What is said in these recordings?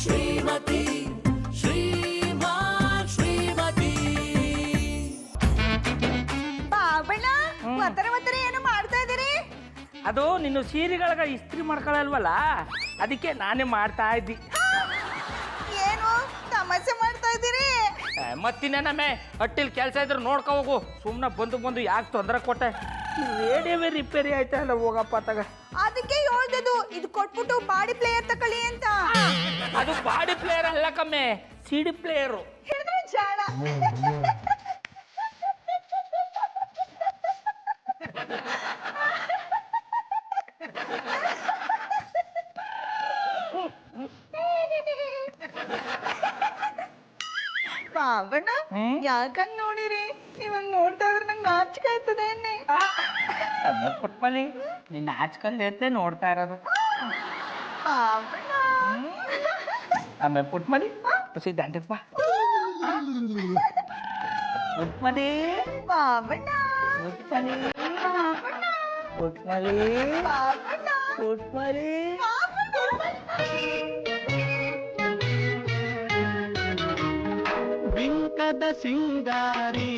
ಶ್ರೀಮತಿ ಶ್ರೀಮಾನ್ ಶ್ರೀಮತಿ. ಬಾಬಣ್ಣ ಒತ್ತರ ಏನು ಮಾಡ್ತಾ ಇದೀರಿ? ಅದು ನಿನ್ನ ಸೀರೆಗಳಿಗೆ ಇಸ್ತ್ರಿ ಮಾಡ್ಕೊಳ್ಳಲ್ವಲ್ಲ, ಅದಕ್ಕೆ ನಾನೇ ಮಾಡ್ತಾ ಇದ್ದಿ. ಏನು ತಮಾಷೆ ಮಾಡ್ತಾ ಇದ್ದೀರಿ? ಮತ್ತಿನ್ನೇನಮ್ಮೆ ಹಟ್ಟಿಲ್ ಕೆಲಸ ಇದ್ರೆ ನೋಡ್ಕೊ ಹೋಗು. ಸುಮ್ಮನೆ ಬಂದು ಯಾಕೆ ತೊಂದರೆ ಕೊಟ್ಟೆ? ರೇಡಿಯೋವೇ ರಿಪೇರಿ ಆಯ್ತಲ್ಲ, ಹೋಗಪ್ಪ ತಗ. ಅದಕ್ಕೆ ಹೇಳ್ದದು ಇದು ಕೊಟ್ಬಿಟ್ಟು ಬಾಡಿ ಪ್ಲೇಯರ್ ತಕೊಳ್ಳಿ ಅಂತ. ಅದು ಬಾಡಿ ಪ್ಲೇಯರ್ ಅಲ್ಲ ಕಮ್ಮೆ, ಸಿಡಿ ಪ್ಲೇಯರು. ಹೇಳಿದ್ರೆ ಜಾಣ. ಬಾಬಣ್ಣ ಯಾಕಂಗ್ ನೋಡಿರಿ? ನೀವಂಗ್ ನೋಡ್ತಾ ಇದ್ರೆ ನಂಗೆ ನಾಚಿಕೆ ಆಯ್ತದೆ. ಪುಟ್ಮಲಿ ನಿನ್ನ ಆಚ್ಕಲ್ಲಿ ಎತ್ತೆ ನೋಡ್ತಾ ಇರೋದು. ಆಮೇಲೆ ಪುಟ್ಮಲಿ ಖುಷಿ ದಾಂಡಪ್ಪ. ಪುಟ್ಮಲಿ ಬಾಬಣ್ಣ ಪುಟ್ಮಲಿ ಪುಟ್ಮಲಿ ಪುಟ್ಮಲಿ. ಬಿಂಕದ ಸಿಂಗಾರಿ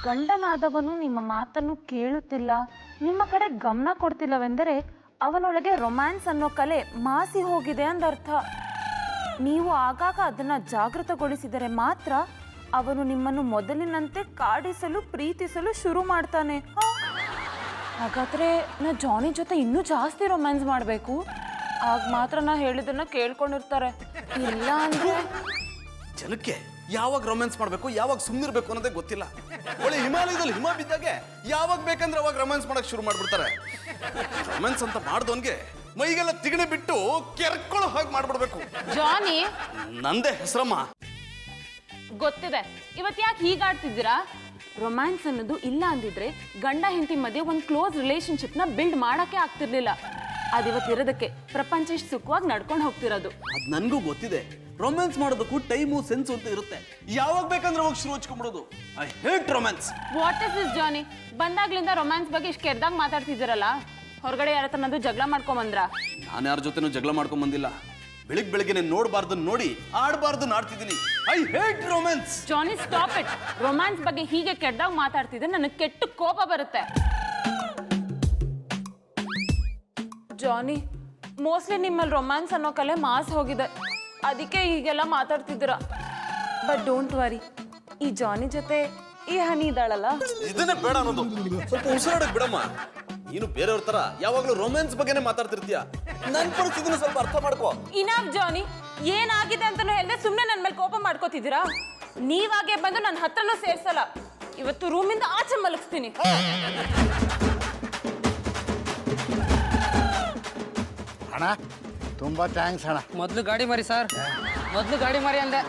ಗಂಡನಾದವನು ನಿಮ್ಮ ಮಾತನ್ನು ಕೇಳುತ್ತಿಲ್ಲ, ನಿಮ್ಮ ಕಡೆ ಗಮನ ಕೊಡ್ತಿಲ್ಲವೆಂದರೆ ಅವನೊಳಗೆ ರೊಮ್ಯಾನ್ಸ್ ಅನ್ನೋ ಕಲೆ ಮಾಸಿ ಹೋಗಿದೆ ಅಂದರ್ಥ. ನೀವು ಆಗಾಗ ಅದನ್ನ ಜಾಗೃತಗೊಳಿಸಿದರೆ ಮಾತ್ರ ಅವನು ನಿಮ್ಮನ್ನು ಮೊದಲಿನಂತೆ ಕಾಡಿಸಲು ಪ್ರೀತಿಸಲು ಶುರು ಮಾಡ್ತಾನೆ. ಹಾಗಾದ್ರೆ ನಾ ಜಾನಿ ಜೊತೆ ಇನ್ನೂ ಜಾಸ್ತಿ ರೊಮ್ಯಾನ್ಸ್ ಮಾಡಬೇಕು, ಆಗ ಮಾತ್ರ ನಾ ಹೇಳಿದನ್ನ ಕೇಳ್ಕೊಂಡಿರ್ತಾರೆ. ಇಲ್ಲ ಅಂದ್ರೆ ಜನಕ್ಕೆ ಯಾವಾಗ ರೊಮ್ಯಾನ್ಸ್ ಮಾಡಬೇಕು, ಯಾವಾಗ ಸುಮ್ಮನಿರ್ಬೇಕು ಅನ್ನೋದೇ ಗೊತ್ತಿಲ್ಲ. ಒಳ್ಳೆ ಹಿಮಾಲಯದಲ್ಲಿ ಹಿಮ ಬಿದ್ದಾಗೆ ಯಾವಾಗ ಬೇಕಂದ್ರೆ ಅವಾಗ ರೊಮ್ಯಾನ್ಸ್ ಮಾಡಕ್ ಶುರು ಮಾಡ್ಬಿಡ್ತಾರೆ. ರೊಮ್ಯಾನ್ಸ್ ಅಂತ ಮಾಡ್ದವನ್ಗೆ ಮೈಗೆಲ್ಲ ತಿಗಣೆ ಬಿಟ್ಟು ಕೆರ್ಕೊಳ್ಳೋ ಹಾಗೆ ಮಾಡ್ಬಿಡ್ಬೇಕು. ಜಾನಿ, ನಂದೇ ಹೆಸರಮ್ಮ. ಗೊತ್ತಿದೆ, ಇವತ್ತು ಯಾಕೆ ಹೀಗಾಡ್ತಿದ್ದೀರಾ? ರೊಮ್ಯಾನ್ಸ್ ಅನ್ನೋದು ಇಲ್ಲ ಅಂದಿದ್ರೆ ಗಂಡ ಹೆಂಡತಿ ಮಧ್ಯೆ ಒಂದು ಕ್ಲೋಸ್ ರಿಲೇಶನ್ಶಿಪ್ನ ಬಿಲ್ಡ್ ಮಾಡಕ್ಕೆ ಆಗ್ತಿರ್ಲಿಲ್ಲ. ಅದಿವತ್ತಿರೋದಕ್ಕೆ ಪ್ರಪಂಚ ಇಷ್ಟು ಸುಖವಾಗಿ ನಡ್ಕೊಂಡು ಹೋಗ್ತಿರೋದು. ಅದ್ ನನ್ಗೂ ಗೊತ್ತಿದೆ. ರೊಮ್ಯಾನ್ಸ್ ಮಾಡೋದಕ್ಕೂ ಟೈಮು ಸೆನ್ಸ್ ಅಂತ ಇರುತ್ತೆ. ಯಾವಾಗ ಬೇಕಂದ್ರೆ ಅವಾಗ ಶುರು ಹಚ್ಕೊಂಡ್ಬಿಡೋದು. I hate romance. What is this Johnny? ಬಂದಾಗ್ಲಿಂದ ರೊಮ್ಯಾನ್ಸ್ ಬಗ್ಗೆ ಇಷ್ಟು ಕೆರ್ದಾಗ ಮಾತಾಡ್ತಿದ್ದೀರಲ್ಲ, ಹೊರಗಡೆ ಯಾರ ಹತ್ರನಾದ್ರೂ ಜಗಳ ಮಾಡ್ಕೊಂಬಂದ್ರ? ನಾನು ಯಾರ ಜೊತೆನೂ ಜಗಳ ಮಾಡ್ಕೊಂಡ್ ಬಂದಿಲ್ಲ. ಬೆಳಿಗ್ಗೆ ನೋಡಬಾರ್ದು ನೋಡಿ ಆಡಬಾರ್ದು ಆಡ್ತಿದ್ದೀನಿ. I hate romance. Johnny stop it. Romance ಬಗ್ಗೆ ಹೀಗೆ ಕೆಟ್ಟದಾಗ ಮಾತಾಡ್ತಿದ್ರೆ ನನಗೆ ಕೆಟ್ಟ ಕೋಪ ಬರುತ್ತೆ. ಜಾನಿ, ಮೋಸ್ಟ್ಲಿ ನಿಮ್ಮಲ್ಲಿ ರೊಮ್ಯಾನ್ಸ್ ಅನ್ನೋ ಕಲೆ ಮಾಸ್ ಹೋಗಿದೆ, ಅದಕ್ಕೆ ಹೀಗೆಲ್ಲ ಮಾತಾಡ್ತಿದ್ದೀರ. ಬಟ್ ಡೋಂಟ್ ವರಿ, ಈ ಜಾನಿ ಜೊತೆ ಈ ಹನಿ ಇದ್ದಾಳಲ್ಲ, ಇದನ್ನೇ ಬೇಡ ಅನ್ನೋದು. ಸ್ವಲ್ಪ ಉಸಿರಾಡಕ್ ಬಿಡಮ್ಮ. ನೀನು ಬೇರೆಯವ್ರ ತರ ಯಾವಾಗ್ಲೂ ರೊಮ್ಯಾನ್ಸ್ ಬಗ್ಗೆನೇ ಮಾತಾಡ್ತಿರ್ತೀಯ. ನನ್ನ ಪರಿಸ್ಥಿತಿನ ಸ್ವಲ್ಪ ಅರ್ಥ ಮಾಡ್ಕೋ. ಇನಾಫ್ ಜಾನಿ, ಏನಾಗಿದೆ ಅಂತಾನು ಹೇಳಿದ್ರೆ ಸುಮ್ಮನೆ ನನ್ನ ಮೇಲೆ ಕೋಪ ಮಾಡ್ಕೋತಿದ್ದೀರಾ? ನೀವಾಗೆ ಬಂದು ನನ್ನ ಹತ್ರನೂ ಸೇರ್ಸಲ್ಲ. ಇವತ್ತು ರೂಮಿಂದ ಆಚೆ ಮಲಗಿಸ್ತೀನಿ. ಅಣ್ಣ ತುಂಬಾ ಥ್ಯಾಂಕ್ಸ್ ಅಣ್ಣ. ಮೊದಲು ಗಾಡಿ ಮಾರಿ ಸರ್, ಮೊದಲು ಗಾಡಿ ಮಾರಿ ಅಂದೆ.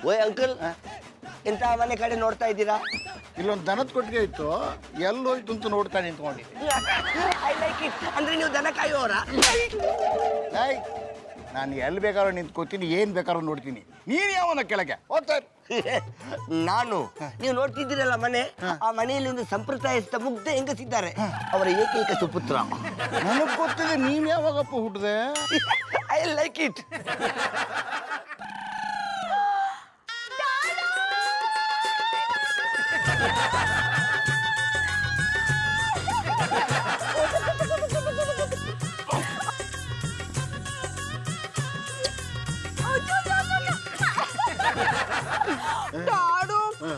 ಓಯ್ ಅಂಕಲ್, ಎಂತ ಮನೆ ಕಡೆ ನೋಡ್ತಾ ಇದ್ದೀರಾ? ಇಲ್ಲೊಂದು ದನದ ಕೊಟ್ಟಿಗೆ ಇತ್ತು, ಎಲ್ಲಿ ಹೋಯ್ತು ಅಂತ ನೋಡ್ತಾ ನಿಂತ್ಕೊಂಡಿದ್ದೀನಿ. I like it. ಅಂದ್ರೆ ನೀವು ದನ ಕಾಯುವವರ? ನಾನು ಎಲ್ಲಿ ಬೇಕಾದ್ರೂ ನಿಂತ್ಕೋತೀನಿ, ಏನ್ ಬೇಕಾದ್ರೂ ನೋಡ್ತೀನಿ. ನೀನು ಯಾವನ ಕೆಳಗೆ ಹೋಗ್ತಾ ನಾನು ನೀವು ನೋಡ್ತಿದ್ದೀರಲ್ಲ ಮನೆ, ಆ ಮನೆಯಲ್ಲಿ ಒಂದು ಸಂಪ್ರದಾಯಸ್ಥ ಮುಗ್ಧ ಹೆಂಗಸಿದ್ದಾರೆ. ಅವರ ಏಕೈಕ ಸುಪುತ್ರ. ನನಗೆ ಗೊತ್ತಿದೆ, ನೀನ್ ಯಾವಾಗಪ್ಪ ಹುಟ್ಟಿದೆ? I like it.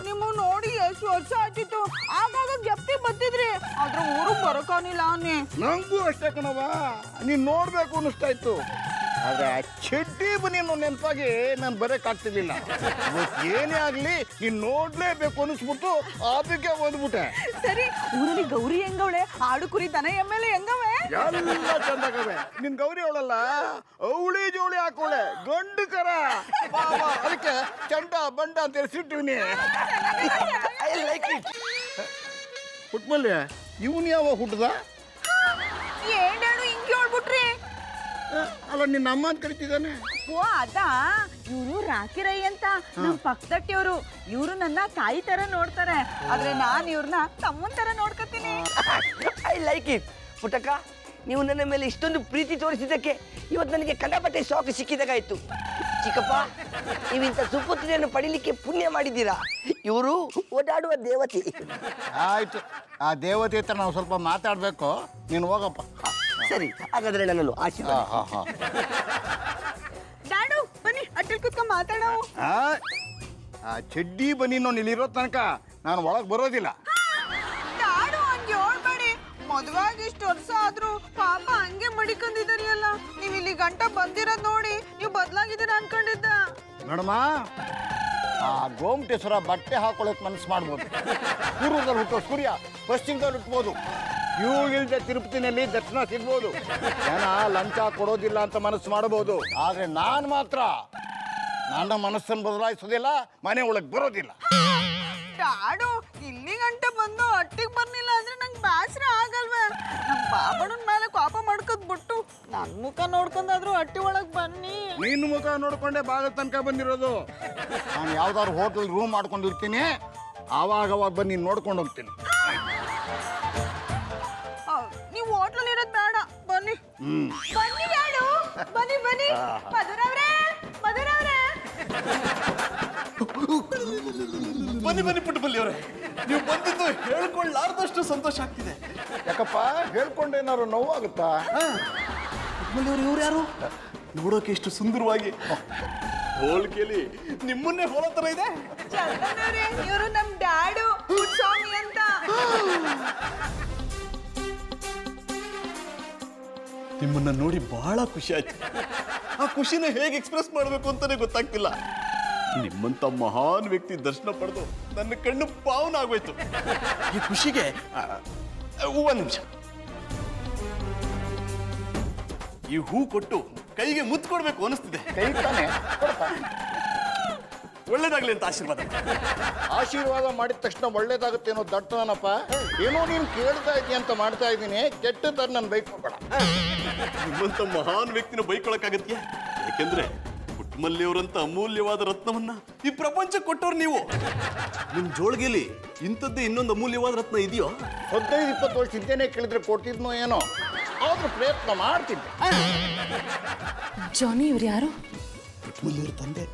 ನಿಮ್ಮ ನೋಡಿ ಎಷ್ಟು ವರ್ಷ ಆಯ್ತಿತ್ತು. ಆಗಾಗ ಜಪ್ತಿ ಬರ್ತಿದ್ರಿ, ಆದ್ರೆ ಊರಿಗೆ ಬರೋಕಾನಿಲ್ಲ. ನಂಗೂ ಅಷ್ಟೇ ಕಣವ, ನೀನ್ ನೋಡ್ಬೇಕು ಅನ್ನಿಸ್ತಾ ಇತ್ತು. ಆದ್ರೆ ಆ ಚಡ್ಡಿ ಬನಿಯನ್ನು ನೆನಪಾಗಿ ನಾನು ಬರೋಕ್ಕಾಗ್ತಿರ್ಲಿಲ್ಲ. ಇವತ್ತು ಏನೇ ಆಗಲಿ ನೀನು ನೋಡ್ಲೇಬೇಕು ಅನಿಸ್ಬಿಟ್ಟು ಅದಕ್ಕೆ ಓದ್ಬಿಟ್ಟೆ. ಸರಿ, ಊರಲ್ಲಿ ಗೌರಿ ಹೆಂಗವಳೆ? ಆಡು ಕುರಿ ದನ ಎಮ್ಮೆಲೆ ಹೆಂಗವೆ? ಎಲ್ಲ ಚಂದಾಗವೆ. ನಿನ್ ಗೌರಿ ಅವಳಲ್ಲ, ಅವಳಿ ಜೋಳಿ ಹಾಕೋಳೆ ಗಂಡು ಕರ. ಅದಕ್ಕೆ ಚಂಡ ಬಂಡ ಅಂತ ಹೆಸರಿಟ್ಟಿವ್ನಿ. I like it. ಹುಟ್ಮಲ್ಯ ಇವನು ಯಾವ ಹುಟ್ಟದ? ಏನಾಡು ಹಿಂಗೆ ಹೇಳ್ಬಿಟ್ರಿ? ಅಲ್ಲ ನಿನ್ನ ಅಮ್ಮ ಅಂತ ಕರಿತಿದ್ದಾನೆ. ಓ ಅದಾ, ಇವರು ರಾಕಿ ರೈ ಅಂತ ನಮ್ ಪಕ್ಕದಟ್ಟಿಯವರು. ಇವರು ನನ್ನ ತಾಯಿ ತರ ನೋಡ್ತಾರೆ, ಆದ್ರೆ ನಾನ್ ಇವ್ರನ್ನ ತಮ್ಮನ್ ತರ ನೋಡ್ಕೊತೀನಿ. I like it. ಪುಟ್ಟಕ್ಕ, ನೀವು ನನ್ನ ಮೇಲೆ ಇಷ್ಟೊಂದು ಪ್ರೀತಿ ತೋರಿಸಿದ್ದಕ್ಕೆ ಇವತ್ತು ನನಗೆ ಕಂಡಪಟ್ಟೆ ಶಾಕ್ ಸಿಕ್ಕಿದಾಗಾಯ್ತು. ಚಿಕ್ಕಪ್ಪ, ನೀವಿಂಥ ಸುಪುತ್ರಿಯನ್ನು ಪಡಿಲಿಕ್ಕೆ ಪುಣ್ಯ ಮಾಡಿದ್ದೀರಾ. ಇವರು ಓಡಾಡುವ ದೇವತೆ. ಆಯ್ತು, ಆ ದೇವತೆ ಹತ್ರ ನಾವು ಸ್ವಲ್ಪ ಮಾತಾಡ್ಬೇಕು. ನೀನು ಹೋಗಪ್ಪ. ಸರಿ, ಹಾಗಾದ್ರೆ ನನ್ನನ್ನು ಆಶೀರ್ವಾದ. ಡ್ಯಾಡು ಬನ್ನಿ, ಅಟ್ಟಲ್ ಕುತ್ಕೊಂಡ್ ಮಾತಾಡೋ. ಆ ಚಡ್ಡಿ ಬನ್ನಿ ಇಲ್ಲಿರೋ ತನಕ ನಾನು ಒಳಗೆ ಬರೋದಿಲ್ಲ. ಡ್ಯಾಡು ಹಂಗೆ ಹೇಳ್ಬೇಡಿ. ಮದುವಾಗಿ ಇಷ್ಟು ವರ್ಷ ಆದ್ರೂ ಪಾಪ ಹಂಗೆ ಮಡಿಕೊಂಡಿದ್ದೀರಿಯಲ್ಲ. ನೀವ್ ಇಲ್ಲಿ ಗಂಟ ಬಂದಿರೋದ್ ನೋಡಿ ನೀವು ಬದ್ಲಾಗಿದ್ದೀರಾ ಅನ್ಕೊಂಡಿದ್ದ. ನೋಡಮ್ಮ, ಆ ಗೋಮಟೇಶ್ವರ ಬಟ್ಟೆ ಹಾಕೊಳ್ಳೋಕೆ ಮನಸ್ಸು ಮಾಡ್ಬೋದು. ಪೂರ್ವದಲ್ಲಿ ಹುಟ್ಟೋ ಸೂರ್ಯ ಪಶ್ಚಿಮದಲ್ಲಿ ಹುಟ್ಬೋದು. ಕ್ಯೂ ಇಲ್ಲದೆ ತಿರುಪತಿನಲ್ಲಿ ದರ್ಶನ ಸಿಗ್ಬೋದು. ಜನ ಲಂಚ ಕೊಡೋದಿಲ್ಲ ಅಂತ ಮನಸ್ಸು ಮಾಡಬಹುದು. ಆದ್ರೆ ನಾನು ಮಾತ್ರ ನನ್ನ ಮನಸ್ಸನ್ನು ಬದಲಾಯಿಸೋದಿಲ್ಲ, ಮನೆ ಒಳಗೆ ಬರೋದಿಲ್ಲ. ಡ್ಯಾಡು ಇಲ್ಲಿ ಗಂಟ ಬಂದು ಅಟ್ಟಿಗೆ ಬರ್ಲಿಲ್ಲ ಅಂದ್ರೆ ನಂಗೆ ಬೇಸರ ಆಗಲ್ವೇ? ನಮ್ ಬಾಬಣ್ಣನ ಮೇಲೆ ಕೋಪ ಮಾಡ್ಕೋದ್ ಬಿಟ್ಟು ನನ್ ಮುಖ ನೋಡ್ಕೊಂಡಾದ್ರೂ ಅಟ್ಟಿ ಒಳಗ್ ಬನ್ನಿ. ನಿನ್ನ ಮುಖ ನೋಡ್ಕೊಂಡೆ ಬಾಗಿಲ ತನಕ ಬಂದಿರೋದು. ನಾನು ಯಾವ್ದಾದ್ರು ಹೋಟೆಲ್ ರೂಮ್ ಮಾಡ್ಕೊಂಡಿರ್ತೀನಿ, ಆವಾಗ ಬಂದು ನೀನು ನೋಡ್ಕೊಂಡು ಹೋಗ್ತೀನಿ. ನೀವು ಹೋಟ್ಲಲ್ಲಿ ಇರೋದ್ ಬೇಡ, ಬನ್ನಿ ಬನ್ನಿ ಡ್ಯಾಡು, ಬನ್ನಿ ಬನ್ನಿ. ಮಧುರವ್ರೆ, ಮಧುರವ್ರೆ. ಬನ್ನಿ ಬನ್ನಿ ಪುಟ್ಟಬಲ್ಲಿ ಅವರೇ, ನೀವು ಬಂದಿದ್ದು ಹೇಳ್ಕೊಳ್ಳಾರ್ದಷ್ಟು ಸಂತೋಷ ಆಗ್ತಿದೆ. ಯಾಕಪ್ಪ, ಹೇಳ್ಕೊಂಡೇನಾದ್ರು ನೋವಾಗುತ್ತಾ? ಪುಟ್ಟಬಲ್ಲಿ ಅವರು ಇವ್ರು ಯಾರು? ನೋಡೋಕೆ ಎಷ್ಟು ಸುಂದರವಾಗಿ, ಹೋಲಿಕೆಯಲ್ಲಿ ನಿಮ್ಮನ್ನೇ ಹೋಲೋ ತರ ಇದೆ. ಚಂದನವ್ರೆ, ಇವರು ನಮ್ ಡ್ಯಾಡು ಸ್ವಾಮಿ ಅಂತ. ನಿಮ್ಮನ್ನ ನೋಡಿ ಬಹಳ ಖುಷಿ ಆಯ್ತು. ಆ ಖುಷಿನ ಹೇಗೆ ಎಕ್ಸ್ಪ್ರೆಸ್ ಮಾಡಬೇಕು ಅಂತಾನೆ ಗೊತ್ತಾಗ್ತಿಲ್ಲ. ನಿಮ್ಮಂತ ಮಹಾನ್ ವ್ಯಕ್ತಿ ದರ್ಶನ ಪಡೆದು ನನ್ನ ಕಣ್ಣು ಪಾವನ ಆಗೋಯ್ತು. ಈ ಖುಷಿಗೆ ಒಂದ್ ನಿಮಿಷ, ಈ ಹೂ ಕೊಟ್ಟು ಕೈಗೆ ಮುತ್ತು ಕೊಡ್ಬೇಕು ಅನಿಸ್ತಿದೆ. ಕೈ ತಾನೆ ಕೊಡಪ್ಪ. ಒಳ್ಳೇದಾಗ್ಲಿ ಅಂತ ಆಶೀರ್ವಾದ. ಆಶೀರ್ವಾದ ಮಾಡಿದ ತಕ್ಷಣ ಒಳ್ಳೇದಾಗುತ್ತೆ ಅನ್ನೋ ದಟ್ಟನಪ್ಪ. ಏನೋ ನೀನು ಕೇಳ್ತಾ ಇದೀಯ ಅಂತ ಮಾಡ್ತಾ ಇದ್ದೀನಿ. ಕೆಟ್ಟದ ನನ್ನ ಬೈಕೋಬೇಡ. ನಿಮ್ಮಂತ ಮಹಾನ್ ವ್ಯಕ್ತಿನ ಬೈಕೊಳಕ್ಕಾಗತ್ಯ? ಯಾಕೆಂದ್ರೆ ಪುಟ್ಟಮಲ್ಲಿಯವರಂತ ಅಮೂಲ್ಯವಾದ ರತ್ನವನ್ನ ಈ ಪ್ರಪಂಚ ಕೊಟ್ಟವ್ರು ನೀವು. ನಿಮ್ ಜೋಳಿಗೆಲಿ ಇಂಥದ್ದೇ ಇನ್ನೊಂದು ಅಮೂಲ್ಯವಾದ ರತ್ನ ಇದೆಯೋ? 15-20 ವರ್ಷ ಹಿಂದೆನೆ ಕೇಳಿದ್ರೆ ಕೊಡ್ತಿದ್ನೋ ಏನೋ, ಆದ್ರೂ ಪ್ರಯತ್ನ ಮಾಡ್ತಿದ್ದೆ. ಜಾನಿ, ಇವ್ರು ಯಾರು? ಪುಟ್ಟಮಲ್ಲಿಯವ್ರ ತಂದೆ.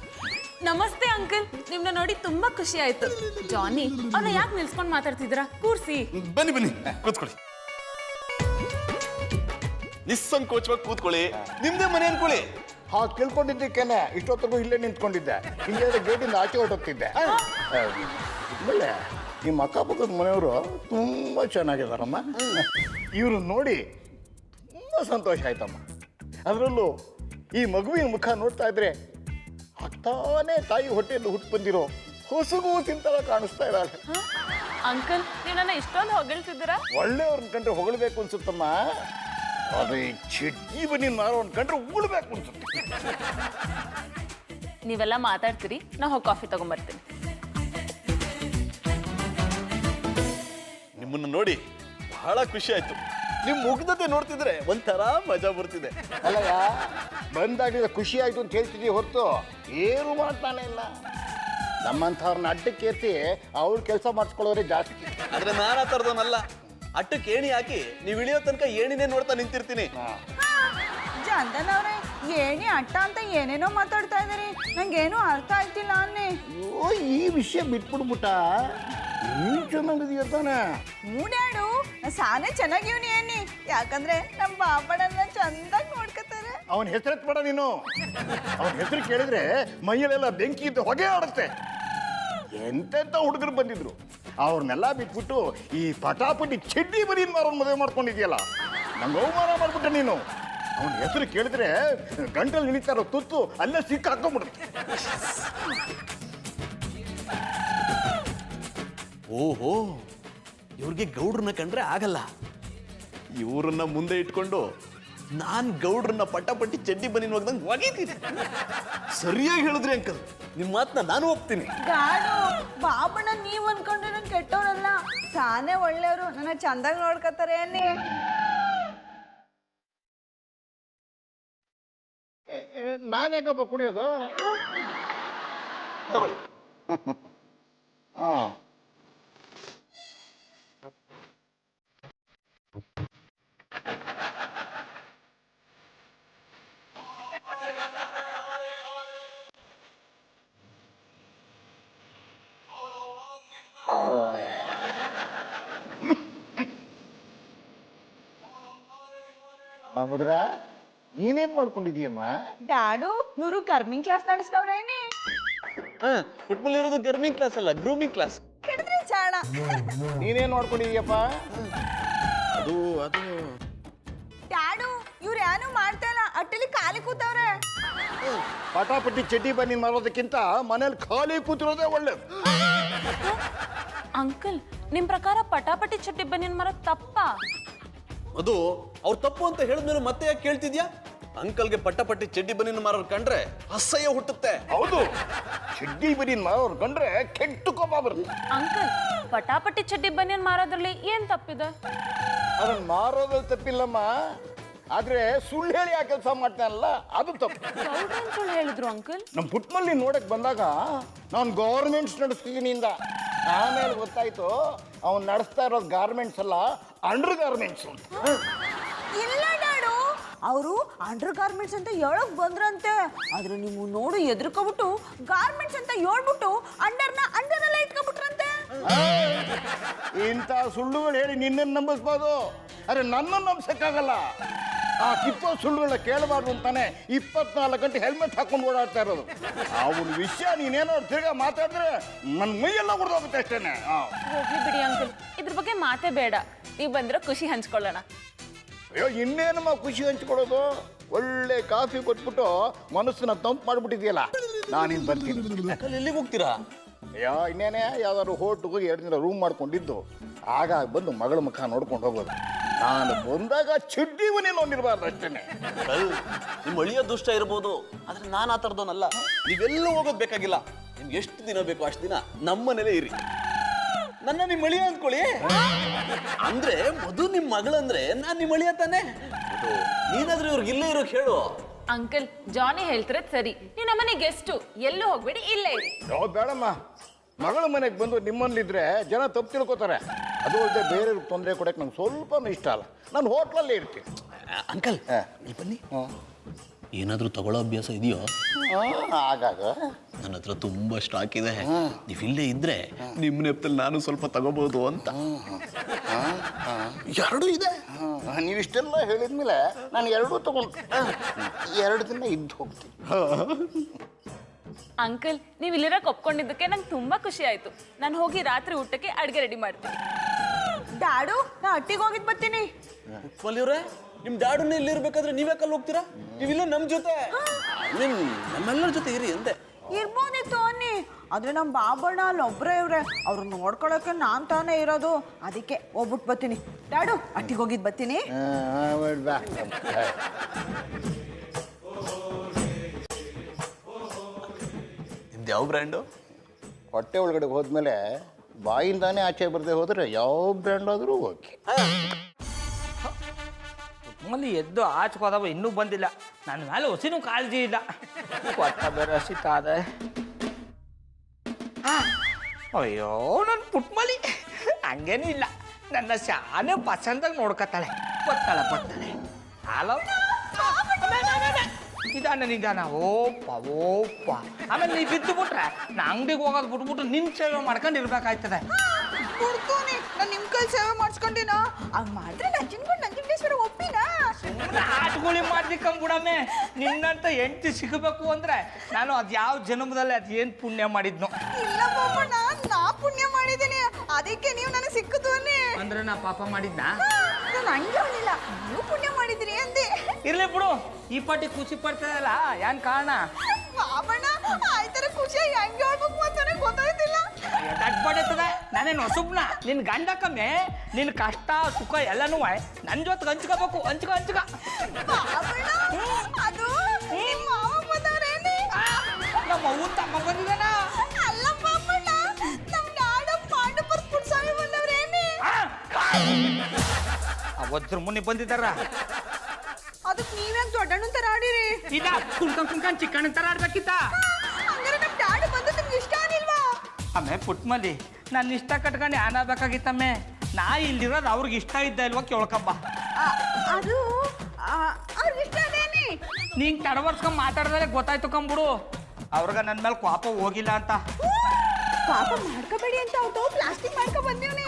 ನಮಸ್ತೆ ಅಂಕಲ್, ನಿಮ್ನ ನೋಡಿ ತುಂಬಾ ಖುಷಿ ಆಯ್ತು. ಜಾನಿ, ಅವನ್ನ ಯಾಕೆ ನಿಲ್ಸ್ಕೊಂಡ್ ಮಾತಾಡ್ತಿದ್ದೀರಾ? ಕೂರ್ಸಿ. ಬನ್ನಿ ಬನ್ನಿ, ಕೂತ್ಕೊಳ್ಳಿ. ನಿಸ್ಸಂಕೋಚವಾಗಿ ಕೂತ್ಕೊಳ್ಳಿ, ನಿಮ್ದೇ ಮನೆ ಅನ್ಕೊಳ್ಳಿ. ಹಾಗೆ ತಿಳ್ಕೊಂಡಿದ್ದಕ್ಕೇನೆ ಇಷ್ಟೊತ್ತಿಗೂ ಇಲ್ಲೇ ನಿಂತ್ಕೊಂಡಿದ್ದೆ. ಇಲ್ಲೇ ಗೇಟಿಂದ ಆಚೆ ಹೊರಟೋಗ್ತಿದ್ದೆ. ಆಮೇಲೆ ನಿಮ್ಮ ಅಕ್ಕಪಕ್ಕದ ಮನೆಯವರು ತುಂಬ ಚೆನ್ನಾಗಿದ್ದಾರಮ್ಮ. ಇವರು ನೋಡಿ ತುಂಬ ಸಂತೋಷ ಆಯ್ತಮ್ಮ. ಅದರಲ್ಲೂ ಈ ಮಗುವಿನ ಮುಖ ನೋಡ್ತಾ ಇದ್ರೆ ಆಗ್ತಾನೆ ತಾಯಿ ಹೊಟ್ಟೆಯಲ್ಲಿ ಹುಟ್ಟು ಬಂದಿರೋ ಹೊಸಗು ತಿಂತರ ಕಾಣಿಸ್ತಾ ಇದ್ದಾಳೆ. ಅಂಕಲ್, ನೀವು ನನ್ನ ಇಷ್ಟೊಂದು ಹೊಗಳ್ತಿದ್ದೀರಾ? ಒಳ್ಳೆಯವ್ರನ್ನ ಕಂಡ್ರೆ ಹೊಗಳಬೇಕು ಅನ್ಸುತ್ತಮ್ಮ. ಅದೇ ಚಡ್ಡಿ ಬನ್ನಿ ಮಾರೋನ್ ಕಂಡ್ರೆ ಉಳ್ಬೇಕು ಅನ್ಸುತ್ತೆ. ನೀವೆಲ್ಲ ಮಾತಾಡ್ತೀರಿ, ನಾ ಹೋಗಿ ಕಾಫಿ ತಗೊಂಡ್ಬರ್ತೀನಿ. ನಿಮ್ಮನ್ನ ನೋಡಿ ಬಹಳ ಖುಷಿ ಆಯ್ತು. ನಿಮ್ ಮುಗ್ಧತೆ ನೋಡ್ತಿದ್ರೆ ಒಂಥರ ಮಜಾ ಬರ್ತಿದೆ. ಅಲ್ಲಯ್ಯ, ಬಂದಾಗಲಿಲ್ಲ ಖುಷಿ ಆಯ್ತು ಅಂತ ಹೇಳ್ತಿದ್ದೀವಿ ಹೊರತು ಏನು ಮಾಡ್ತಾನೆ ಇಲ್ಲ. ನಮ್ಮಂಥವ್ರನ್ನ ಅಡ್ಡಕ್ಕೆ ಏರ್ಸಿ ಅವ್ರ ಕೆಲಸ ಮಾಡಿಸ್ಕೊಳ್ಳೋರೇ ಜಾಸ್ತಿ. ಆದ್ರೆ ನಾನು ಆ ಥರದವನಲ್ಲ. ಅಟ್ಟಕ್ಕೆ ಏಣಿ ಹಾಕಿ ನೀವು ಇಳಿಯೋ ತನಕ ಏಣಿನೇ ನೋಡ್ತಾ ನಿಂತಿರ್ತೀನಿ. ಚಂದನವ್ರೆ, ಏಣಿ ಅಟ್ಟ ಅಂತ ಏನೇನೋ ಮಾತಾಡ್ತಾ ಇದ್ದೀರಿ, ನಂಗೇನು ಅರ್ಥ ಆಗ್ತಿಲ್ಲ ಅನ್ನಿ. ಅಯ್ಯೋ, ಈ ವಿಷಯ ಬಿಟ್ಬಿಡ್ಬಿಟ್ಟ. ನೀನು ಚೆನ್ನಾಗಿದೀಯ ತಾನೆ? ಮೂಡ್ಯಾಡು ಸಾನೆ ಚೆನ್ನಾಗಿವ್ನಿ ಅನ್ನಿ. ಯಾಕಂದ್ರೆ ನಮ್ಮ ಬಾಬಣ್ಣನ ಚಂದಾಗಿ ನೋಡ್ಕೊತಾರೆ. ಅವನ ಹೆಸರೆತ್ಬೇಡ ನೀನು. ಅವನ ಹೆಸರು ಕೇಳಿದ್ರೆ ಮೈಯಲ್ಲೆಲ್ಲ ಬೆಂಕಿ ಇದ್ದು ಹೊಗೆ ಆಡುತ್ತೆ. ಎಂತೆಂಥ ಹುಡುಗರು ಬಂದಿದ್ರು, ಅವ್ರನ್ನೆಲ್ಲ ಬಿಟ್ಬಿಟ್ಟು ಈ ಪಟಾಪಟಿ ಚಡ್ಡಿ ಬರೀನ್ ಮಾರೋನ್ ಮದುವೆ ಮಾಡ್ಕೊಂಡಿದ್ಯಲ್ಲ. ನಂಗೆ ಅವಮಾನ ಮಾಡ್ಬಿಟ್ಟೆ ನೀನು. ಅವನ ಹೆಸರು ಕೇಳಿದ್ರೆ ಗಂಟಲು ನಿಳಿತಾರೋ ತುತ್ತು ಅಲ್ಲೇ ಸಿಕ್ಕ ಹಾಕೊಂಡ್ಬಿಡುತ್ತೆ. ಓಹೋ, ಇವ್ರಿಗೆ ಗೌಡ್ರನ್ನ ಕಂಡ್ರೆ ಆಗಲ್ಲ. ಇವ್ರನ್ನ ಮುಂದೆ ಇಟ್ಕೊಂಡು ನಾನ್ ಗೌಡ್ರನ್ನ ಪಟ್ಟಾಪಟ್ಟಿ ಚಡ್ಡಿ ಬನ್ನಿ ಹೋಗ್ದಂಗೆ ಒಗೀತೀನಿ. ಸರಿಯಾಗಿ ಹೇಳಿದ್ರಿ ಅಂಕಲ್, ನಿಮ್ಮ ಮಾತನ್ನ ನಾನು ಒಪ್ತೀನಿ. ಗಾಡು ಬಾಬಣ್ಣ ನೀವ್ ಅನ್ಕೊಂಡ್ರೆ ನನ್ ಕೆಟ್ಟವ್ರಲ್ಲ, ಸಾನೇ ಒಳ್ಳೆಯವರು, ನನ್ನ ಚಂದಾಗಿ ನೋಡ್ಕೊತಾರೆ ಅನ್ನಿ. ನಾನೇಕಪ್ಪ ಕುಡಿಯೋದು? ಹಾ, ಮಗುದ್ರ ನೀನೇನ್ ಮಾಡ್ಕೊಂಡಿದೀಯಮ್ಮ? ಡ್ಯಾಡು ಇವರು ಗರ್ಮಿಂಗ್ ಕ್ಲಾಸ್ ನಡೆಸ್ತವ್ರೇನಿ. ಫುಟ್ಬಾಲ್ ಇರೋದು ಗರ್ಮಿಂಗ್ ಕ್ಲಾಸ್ ಅಲ್ಲ, ಗ್ರೂಮಿಂಗ್ ಕ್ಲಾಸ್. ಕೆಡದ್ರಿ ಚಾಣ. ನೀನೇನ್ ಮಾಡ್ಕೊಂಡಿದೀಯಪ್ಪ? ಅದು ಡ್ಯಾಡು ಇವ್ರು ಏನು ಮಾಡ್ತಾ ಇಲ್ಲ, ಅಟ್ಟಲಿ ಖಾಲಿ ಕೂತವ್ರೆ. ಪಟಾಪಟ್ಟಿ ಚಡ್ಡಿ ಬನ್ನಿ ಮಾರೋದಕ್ಕಿಂತ ಮನೇಲಿ ಖಾಲಿ ಕೂತಿರೋದೇ ಒಳ್ಳೇದು. ಅಂಕಲ್ ನಿಮ್ ಪ್ರಕಾರ ಪಟಾಪಟಿ ಚಟ್ಟಿ ಬನ್ನಿನ ಮರ ತಪ್ಪಾ? ಅದು ಅವ್ರು ತಪ್ಪು ಅಂತ ಹೇಳಿದ್ಮೇಲೆ ಮತ್ತೆ ಯಾಕೆ ಕೇಳ್ತಿದ್ಯಾ? ಅಂಕಲ್ಗೆ ಪಟ್ಟಾಪಟ್ಟಿ ಚಡ್ಡಿ ಬನ್ನಿನ ಮಾರೋರು ಕಂಡ್ರೆ ಅಸಹ್ಯ ಹುಟ್ಟುತ್ತೆ. ಹೌದು, ಚಡ್ಡಿ ಬನ್ನಿ ಮಾರೋರು ಕಂಡ್ರೆ ಕೆಟ್ಟ ಕೋಪ ಬರುತ್ತೆ. ಅಂಕಲ್ ಪಟಾಪಟಿ ಚಡ್ಡಿ ಬನ್ನಿನ ಮಾರೋದ್ರಲ್ಲಿ ಏನ್ ತಪ್ಪಿದೆ? ಅದನ್ನ ಮಾರೋದ್ರಲ್ಲಿ ತಪ್ಪಿಲ್ಲಮ್ಮ, ಆದ್ರೆ ಸುಳ್ಳು ಹೇಳಿ ಆ ಕೆಲಸ ಮಾಡ್ತಾನಲ್ಲ ಅದು ತಪ್ಪು. ಗೌಡ್ರೇನ್ ಸುಳ್ಳು ಹೇಳಿದ್ರು ಅಂಕಲ್? ನಮ್ಮ ಪುಟ್ಮಲ್ಲಿ ನೋಡಕ್ ಬಂದಾಗ ನಾನು ಗೌರ್ಮೆಂಟ್ಸ್ ನಡೆಸ್ತಿದ್ದೀನಿ ಇಂದ, ಆಮೇಲೆ ಗೊತ್ತಾಯ್ತು ಅವ್ನು ನಡೆಸ್ತಾ ಇರೋದು ಗಾರ್ಮೆಂಟ್ಸ್ ಅಲ್ಲ, ಅಂಡರ್ ಗಾರ್ಮೆಂಟ್ಸ್ ಅಂತ. ಇಲ್ಲ ಡ್ಯಾಡು, ಅವರು ಅಂಡರ್ ಗಾರ್ಮೆಂಟ್ಸ್ ಅಂತ ಹೇಳಕ್ ಬಂದ್ರಂತೆ, ಆದ್ರೆ ನೀವು ನೋಡು ಎದ್ರಕೊಬಿಟ್ಟು ಗಾರ್ಮೆಂಟ್ಸ್ ಅಂತ ಹೇಳ್ಬಿಟ್ಟು ಅಂಡರ್ನಲ್ಲ ಇಟ್ಕೊಬಿಟ್ರಂತೆ. ಇಂಥ ಸುಳ್ಳುಗಳು ಹೇಳಿ ನಿನ್ನನ್ನು ನಂಬಿಸ್ಬೋದು, ಅರೆ ನನ್ನನ್ನು ನಂಬಿಸಕ್ಕಾಗಲ್ಲ. ಆ ಕಿತ್ತೋ ಸುಳ್ಳುಗಳನ್ನ ಕೇಳಬಾರ್ದು ಅಂತಾನೆ 24 ಗಂಟೆ ಹೆಲ್ಮೆಟ್ ಹಾಕೊಂಡು ಓಡಾಡ್ತಾ ಇರೋದು. ಅವನ ವಿಷಯ ನೀನೇನೋ ತಿರ್ಗಾ ಮಾತಾಡಿದ್ರೆ ನನ್ನ ಮೈಯೆಲ್ಲ ಹೊಡೆದೋಗುತ್ತೆ ಅಷ್ಟೇನೆ. ಹೋಗ್ಲಿ ಬಿಡಿ ಅಂಕಲ್, ಇದ್ರ ಬಗ್ಗೆ ಮಾತೇ ಬೇಡ, ನೀವು ಬಂದ್ರೆ ಖುಷಿ ಹಂಚ್ಕೊಳ್ಳೋಣ. ಅಯ್ಯೋ ಇನ್ನೇನಮ್ಮ ಖುಷಿ ಹಂಚ್ಕೊಳ್ಳೋದು, ಒಳ್ಳೆ ಕಾಫಿ ಕೊಟ್ಬಿಟ್ಟು ಮನಸ್ಸನ್ನ ತಂಪು ಮಾಡ್ಬಿಟ್ಟಿದ್ಯಲ್ಲ. ನಾನಿನ್ ಬರ್ತೀನಿ. ಅಂಕಲ್ ಎಲ್ಲಿಗೆ ಹೋಗ್ತೀರಾ? ಅಯ್ಯೋ ಇನ್ನೇನೆ ಯಾವ್ದಾದ್ರು ಹೋಟ್ಲಿಗೆ ಹೋಗಿ 2 ದಿನ ರೂಮ್ ಮಾಡ್ಕೊಂಡಿದ್ದು, ಆಗ ಬಂದು ಮಗಳ ಮುಖ ನೋಡ್ಕೊಂಡು ಹೋಗೋದು. ನಾನು ಬಂದಾಗ ಚಡ್ಡಿ ಮನೆ ನೋಡಿರ್ಬಾರ್ದು ಅಷ್ಟೇನೆ. ನಿಮ್ಮ ಅಳಿಯ ದುಷ್ಟ ಇರ್ಬೋದು, ಆದ್ರೆ ನಾನು ಆ ಥರದವನಲ್ಲ. ನೀವೆಲ್ಲೂ ಹೋಗೋದು ಬೇಕಾಗಿಲ್ಲ, ನಿಮ್ಗೆ ಎಷ್ಟು ದಿನ ಬೇಕೋ ಅಷ್ಟು ದಿನ ನಮ್ಮನೇಲೇ ಇರಿ. ನನ್ನ ನಿಮ್ಮ ಅಳಿಯ ಅಂದ್ಕೊಳ್ಳಿ. ಅಂದ್ರೆ ಮಧು ನಿಮ್ಮ ಮಗಳಂದ್ರೆ ನಾನು ನಿಮ್ಮ ಅಳಿಯ ತಾನೆ. ನೀನಾದ್ರೂ ಇವ್ರಿಗೆ ಇಲ್ಲೇ ಇರೋಕೆ ಹೇಳು. ಅಂಕಲ್ ಜಾನಿ ಹೇಳ್ತಿರೋದ್ ಸರಿ, ನೀವು ನಮ್ಮನೆ ಗೆಸ್ಟು, ಎಲ್ಲೂ ಹೋಗ್ಬೇಡಿ, ಇಲ್ಲೇ ಇರಿ. ಯಾವ ಬೇಡಮ್ಮ, ಮಗಳ ಮನೆಗೆ ಬಂದು ನಿಮ್ಮಲ್ಲಿದ್ರೆ ಜನ ತಪ್ಪು ತಿಳ್ಕೊತಾರೆ. ಅದು ಅಲ್ಲದೆ ಬೇರೆಯವ್ರಿಗೆ ತೊಂದರೆ ಕೊಡಕ್ಕೆ ನಂಗೆ ಸ್ವಲ್ಪನೂ ಇಷ್ಟ ಅಲ್ಲ. ನಾನು ಹೋಟ್ಲಲ್ಲೇ ಇರ್ತೀನಿ. ಅಂಕಲ್ ಇಲ್ಲಿ ಬನ್ನಿ. ಏನಾದರೂ ತಗೊಳ್ಳೋ ಅಭ್ಯಾಸ ಇದೆಯೋ? ಆಗಾಗ ನನ್ನ ಹತ್ರ ತುಂಬಾ ಸ್ಟಾಕ್ ಇದೆ, ನೀವು ಇಲ್ಲೇ ಇದ್ರೆ ನಿಮ್ಮ ನೆಪದಲ್ಲಿ ನಾನು ಸ್ವಲ್ಪ ತಗೋಬಹುದು ಅಂತ. 2 ಇದೆ. ನೀವಿಷ್ಟೆಲ್ಲ ಹೇಳಿದ್ಮೇಲೆ ನಾನು 2 ತಗೊಂಡು 2 ದಿನ ಇದ್ದು ಹೋಗ್ತೀನಿ. ಅಂಕಲ್ ನೀವು ಇಲ್ಲಿರಕ್ಕೆ ಒಪ್ಕೊಂಡಿದ್ದಕ್ಕೆ ನಂಗೆ ತುಂಬಾ ಖುಷಿ ಆಯ್ತು. ನಾನು ಹೋಗಿ ರಾತ್ರಿ ಊಟಕ್ಕೆ ಅಡುಗೆ ರೆಡಿ ಮಾಡ್ತೀನಿ. ಡ್ಯಾಡು ನಾ ಅಟ್ಟಿಗೆ ಹೋಗಿದ್ ಬರ್ತೀನಿ. ಪುಟ್ಮಲ್ಲಿಯವ್ರೆ, ನಿಮ್ ಡ್ಯಾಡನ್ನ ಇಲ್ಲಿ ಇರ್ಬೇಕಾದ್ರೆ ನೀವೇ ಕಲ್ಲಿ ಹೋಗ್ತೀರಾ? ನೀವಿಲ್ಲ ನಮ್ಮ ಜೊತೆ, ನಮ್ಮೆಲ್ಲರ ಜೊತೆ ಇರಿ ಅಂದೆ. ಇರ್ಬೋದಿತ್ತು ಅನ್ನಿ, ಆದ್ರೆ ನಮ್ಮ ಬಾಬಣ್ಣ ಅಲ್ಲೊಬ್ರೇ ಇವ್ರೆ, ಅವ್ರು ನೋಡ್ಕೊಳಕ್ಕೆ ನಾನ್ ತಾನೇ ಇರೋದು, ಅದಕ್ಕೆ ಹೋಗ್ಬಿಟ್ಟು ಬರ್ತೀನಿ. ಡ್ಯಾಡು ಅಟ್ಟಿಗೆ ಹೋಗಿದ್ ಬರ್ತೀನಿ. ನಿಮ್ದು ಯಾವ ಬ್ರ್ಯಾಂಡು? ಹೊಟ್ಟೆ ಒಳಗಡೆ ಹೋದ್ಮೇಲೆ ಬಾಯಿಂದಾನೇ ಆಚೆ ಬರದೆ ಹೋದ್ರೆ ಯಾವ ಬ್ರ್ಯಾಂಡ್ ಆದರೂ ಓಕೆ. ಮಲ್ಲಿ ಎದ್ದು ಆಚ್ಕೋದವ ಇನ್ನೂ ಬಂದಿಲ್ಲ, ನನ್ನ ಮೇಲೆ ಹೊಸಿನೂ ಕಾಳಜಿ ಇಲ್ಲ. ಕೊಟ್ಟ ಬೇರೆ ಹಸಿತಾದೆ. ಅಯ್ಯೋ ನನ್ನ ಪುಟ್ಮಲಿ ಹಂಗೇನೂ ಇಲ್ಲ, ನನ್ನ ಶಾನೆ ಪಸಂದಾಗಿ ನೋಡ್ಕೊತಾಳೆ. ಬರ್ತಾಳೆ ಹಲೋ, ನಿಧಾನ ಓಪ್ಪ. ಆಮೇಲೆ ನೀ ಬಿದ್ದು ಬಿಟ್ರೆ ನಾ ಅಂಗಡಿಗೆ ಹೋಗೋದು ಬಿಟ್ಬಿಟ್ಟು ನಿನ್ನ ಸೇವೆ ಮಾಡ್ಕೊಂಡು ಇರ್ಬೇಕಾಯ್ತದೆ. ಕೊಡ್ತೀನಿ, ನಾನು ನಿಮ್ಮ ಕೈ ಸೇವೆ ಮಾಡಿಸ್ಕೊಂಡಿನ, ಹಂಗೆ ಮಾಡಿದ್ರೆ ನಂಜುಂಡೇಶ್ವರ ಒಪ್ಪಿನಾ? ಆಟಗುಳಿ ಮಾಡ್ಲಿಕ್ಕಂಬಿಡಮ್ಮೆ, ನಿನ್ನಂತ ಹೆಂಡತಿ ಸಿಗಬೇಕು ಅಂದ್ರೆ ನಾನು ಅದು ಯಾವ ಜನ್ಮದಲ್ಲಿ ಅದು ಏನು ಪುಣ್ಯ ಮಾಡಿದ್ನೋ. ಇಲ್ಲ ಬಾಬಣ್ಣ, ನಾ ಪುಣ್ಯ ಮಾಡಿದ್ದೀನಿ, ಅದಕ್ಕೆ ನೀವು ನನಗೆ ಸಿಕ್ಕಿತು ಅನ್ನಿ. ಅಂದ್ರೆ ನಾ ಪಾಪ ಮಾಡಿದ್ನಾ? ನಾನು ಹಂಗೆ ಹೇಳಿಲ್ಲ, ನೀವು ಪುಣ್ಯ ಮಾಡಿದ್ರಿ ಅಂದೆ. ಇರ್ಲಿ ಬಿಡು ಈ ಪಟ್ಟಿ ಖುಷಿ ಪಡ್ತದಲ್ಲ ಏನ್ ಕಾರಣ ಬಾಬಣ್ಣ ಆಯ್ತರ ಖುಷಿಯಾಗಿ ಹೆಂಗೆ ಹೇಳ್ಬೇಕು ಅಂತಾನೆ ಗೊತ್ತಾಯ್ತಿಲ್ಲ. ಬಡಿತದ ನಾನೇನು ಹೊಸಬ್ನ ನಿನ್ ಗಂಡ ಕಮ್ಮಿ ನಿನ್ ಕಷ್ಟ ಸುಖ ಎಲ್ಲನೂ ನನ್ ಜೊತೆ ಹಂಚ್ಕೋಬೇಕು ಹಂಚ್ಕ ಬಾಬಣ್ಣ ಅದು ನಿಮ್ಮ ಮಾವ ಬಂದವ್ರೇನಿ? ನಮ್ಮ ಅವ್ವನ್ ತಮ್ಮ ಬಂದಿದಾನ ಅಲ್ಲ ಬಾಬಣ್ಣ, ನಮ್ ನಾಡ ಪಾಂಡಪುರ ಪುಟ್ಸ್ವಾಮಿ ಬಂದವ್ರೇನಿ? ವಜ್ರ ಮುನಿ ಬಂದಿದಾರ ಅದಕ್ಕೆ ನೀವ್ಯಾಕೆ ದೊಡ್ಡಣ್ಣನ ತರ ಆಡಿರಿ? ಇದ ಕುಣ್ಕೊಂಡ್ ಚಿಕ್ಕಣ್ಣ ತರ ಆಡ್ಬೇಕಿತ್ತ ಹಂಗಾರೆ ನಮ್ ಡ್ಯಾಡ್ ಬಂದು ನಿಮ್ಗೆ ಇಷ್ಟ ಆಗಿಲ್ವಾ? ಆಮೆ ಪುಟ್ಮಲ್ಲಿ ನನ್ನ ಇಷ್ಟ ಕಟ್ಕೊಂಡು ಆನಾಗಬೇಕಾಗಿತ್ತಮ್ಮೆ ನಾ ಇಲ್ಲಿರೋದು ಅವ್ರಿಗೆ ಇಷ್ಟ ಇದ್ದ ಇಲ್ವಾ ಕೇಳ್ಕಬ್ಬ ಅದು ಅವ್ರಿಗೆ ಇಷ್ಟ ಅದೇನಿ. ನೀನ್ ತಡವರ್ಸ್ಕೊಂಡ್ ಮಾತಾಡ್ದಲೆ ಗೊತ್ತಾಯ್ತು ಕಂಬಿಡು ಅವ್ರಿಗೆ ನನ್ನ ಮೇಲೆ ಕೋಪ ಹೋಗಿಲ್ಲ ಅಂತ ಪಾಪ ಮಾಡ್ಕೋಬೇಡಿ ಅಂತ ಅವ್ರು ಪ್ಲಾಸ್ಟಿಕ್ ಮಾಡ್ಕೊ ಬಂದಿವ್ನಿ.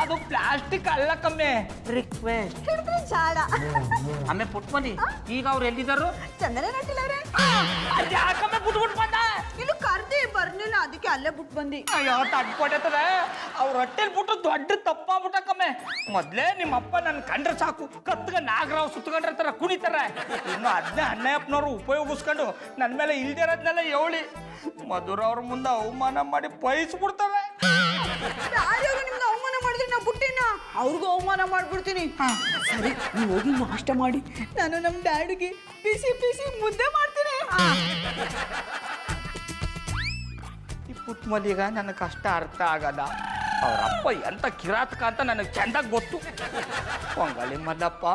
ಅದು ಪ್ಲಾಸ್ಟಿಕ್ ಅಲ್ಲ ಕಮ್ಮೆ ರಿಕ್ವೆಸ್ಟ್ ಹಿಡಿದ್ರೆ ಚಾಡ. ಆಮೆ ಪುಟ್ಮಲ್ಲಿ ಈಗ ಅವ್ರು ಎಲ್ಲಿದ್ದಾರು ಚಂದನ ನಟಿಲವ್ರೆ ಯಾಕಮ್ಮೆ ಬಿಟ್ಬಿಟ್ಟು ಬಂದ ಇನ್ನು ಕರ್ದಿ ಬರ್ಲಿಲ್ಲ, ಅದಕ್ಕೆ ಅಲ್ಲೇ ಬಿಟ್ಟು ಬಂದಿ. ಅಯ್ಯೋ ತಡ್ಕೊಟ್ಟದ ಅವ್ರ ಹೊಟ್ಟೆಲ್ ಬಿಟ್ಟು ದೊಡ್ಡ ತಪ್ಪಾಗ್ಬಿಟ್ಟಕ್ಕಮ್ಮೆ ಮೊದ್ಲೇ ನಿಮ್ಮಪ್ಪ ನನ್ನ ಕಂಡ್ರೆ ಸಾಕು ಕತ್ಗ ನಾಗರಾವ್ ಸುತ್ತಕೊಂಡ್ರ ಕುಣಿತಾರ ಇನ್ನು ಅದನ್ನೇ ಅಣ್ಣಯ್ಯಪ್ಪನವ್ರು ಉಪಯೋಗಿಸ್ಕೊಂಡು ನನ್ನ ಮೇಲೆ ಇಲ್ದಿರೋದ್ನೆಲ್ಲ ಹೇಳಿ ಮಧುರ ಅವ್ರ ಮುಂದೆ ಅವಮಾನ ಮಾಡಿ ಬಯಸ್ಬಿಡ್ತಾರೆ ಯಾರ್ಯಾರು ನಿಮ್ಗೆ ಅವಮಾನ ಮಾಡಿದ್ರೆ ನಾ ಬುಟ್ಟಿನ ಅವ್ರಿಗೂ ಅವಮಾನ ಮಾಡ್ಬಿಡ್ತೀನಿ. ಸರಿ, ನೀವು ಹೋಗಿ ನಾಷ್ಟ ಮಾಡಿ, ನಾನು ನಮ್ಮ ಡ್ಯಾಡಿಗೆ ಬಿಸಿ ಬಿಸಿ ಮುದ್ದೆ ಮಾಡ್ತೀನಿ. ಈ ಪುಟ್ಮಲಿಗ ನನ್ನ ಕಷ್ಟ ಅರ್ಥ ಆಗದ ಅವರಪ್ಪ ಎಂತ ಕಿರಾತಕ ಅಂತ ನನಗೆ ಚೆಂದಾಗಿ ಗೊತ್ತು. ಪೊಂಗಲಿ ಮಲ್ಲಪ್ಪ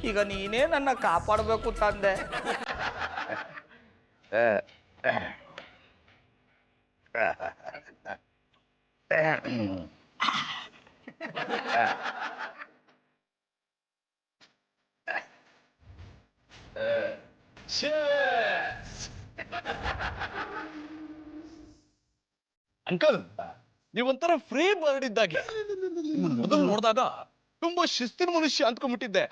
ಈಗ ನೀನೇ ನನ್ನ ಕಾಪಾಡಬೇಕು ತಂದೆ. ಅಂಕಲ್ ನೀವೊಂಥರ ಫ್ರೀ ಬರ್ಡ್ ಇದ್ದಾಗೆ. ಮೊದಲು ನೋಡಿದಾಗ ತುಂಬಾ ಶಿಸ್ತಿನ ಮನುಷ್ಯ ಅಂದ್ಕೊಂಡ್ಬಿಟ್ಟಿದ್ದೆ,